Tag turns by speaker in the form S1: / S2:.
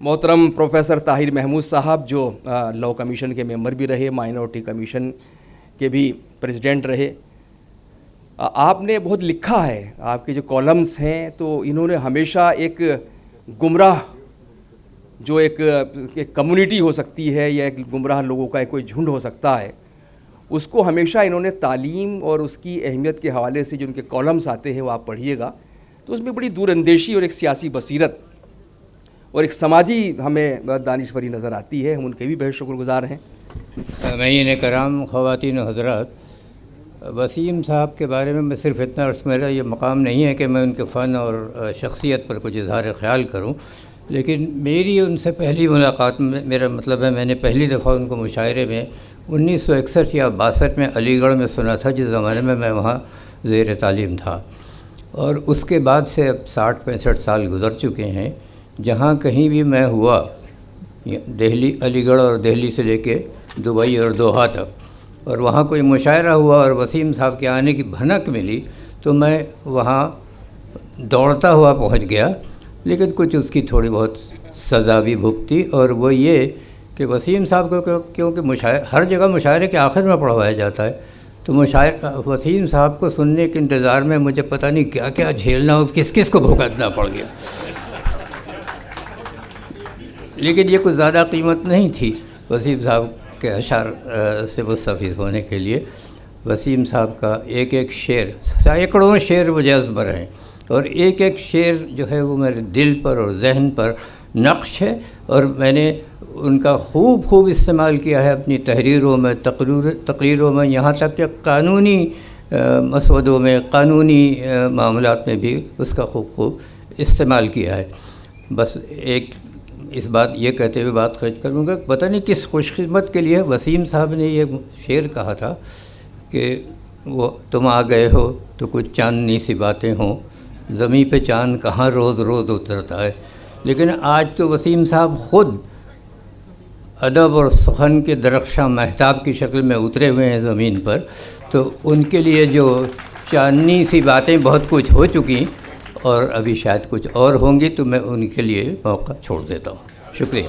S1: محترم پروفیسر طاہر محمود صاحب جو لاء کمیشن کے ممبر بھی رہے, مائنورٹی کمیشن کے بھی پریزیڈنٹ رہے. آپ نے بہت لکھا ہے, آپ کے جو کالمز ہیں تو انہوں نے ہمیشہ ایک گمراہ جو ایک کمیونٹی ہو سکتی ہے یا ایک گمراہ لوگوں کا ایک کوئی جھنڈ ہو سکتا ہے, اس کو ہمیشہ انہوں نے تعلیم اور اس کی اہمیت کے حوالے سے جو ان کے کالمز آتے ہیں وہ آپ پڑھیے گا تو اس میں بڑی دور اندیشی اور ایک سیاسی بصیرت اور ایک سماجی ہمیں دانشوری نظر آتی ہے. ہم ان کے بھی بہت شکر گزار ہیں.
S2: سامعین کرام, خواتین و حضرات, وسیم صاحب کے بارے میں صرف اتنا عرض, میرا یہ مقام نہیں ہے کہ میں ان کے فن اور شخصیت پر کچھ اظہار خیال کروں, لیکن میری ان سے پہلی ملاقات میں, میرا مطلب ہے میں نے پہلی دفعہ ان کو مشاعرے میں 1961 یا 62 میں علی گڑھ میں سنا تھا, جس زمانے میں میں وہاں زیر تعلیم تھا. اور اس کے بعد سے اب 60-65 سال گزر چکے ہیں. جہاں کہیں بھی میں ہوا, دہلی, علی گڑھ اور دہلی سے لے کے دبئی اور دوحہ تک, اور وہاں کوئی مشاعرہ ہوا اور وسیم صاحب کے آنے کی بھنک ملی تو میں وہاں دوڑتا ہوا پہنچ گیا. لیکن کچھ اس کی تھوڑی بہت سزا بھی بھگتی, اور وہ یہ کہ وسیم صاحب کو کیونکہ ہر جگہ مشاعرے کے آخر میں پڑھوایا جاتا ہے, تو وسیم صاحب کو سننے کے انتظار میں مجھے پتہ نہیں کیا کیا جھیلنا اور کس کس کو بھگتنا پڑ گیا. لیکن یہ کچھ زیادہ قیمت نہیں تھی وسیم صاحب کے اشعار سے مستفید ہونے کے لیے. وسیم صاحب کا ایک ایک شعر, سینکڑوں شعر مجھے ازبر ہیں, اور ایک ایک شعر جو ہے وہ میرے دل پر اور ذہن پر نقش ہے, اور میں نے ان کا خوب استعمال کیا ہے اپنی تحریروں میں, تقریروں میں, یہاں تک کہ قانونی مسودوں میں, قانونی معاملات میں بھی اس کا خوب استعمال کیا ہے. بس ایک اس بات یہ کہتے ہوئے بات خرچ کروں گا, پتہ نہیں کس خوش قسمت کے لیے وسیم صاحب نے یہ شعر کہا تھا کہ وہ تم آ گئے ہو تو کچھ چاندنی سی باتیں ہوں, زمیں پہ چاند کہاں روز روز اترتا ہے. لیکن آج تو وسیم صاحب خود ادب اور سخن کے درخشاں مہتاب کی شکل میں اترے ہوئے ہیں زمین پر, تو ان کے لیے جو چاندنی سی باتیں بہت کچھ ہو چکی اور ابھی شاید کچھ اور ہوں گی, تو میں ان کے لیے موقع چھوڑ دیتا ہوں. شکریہ.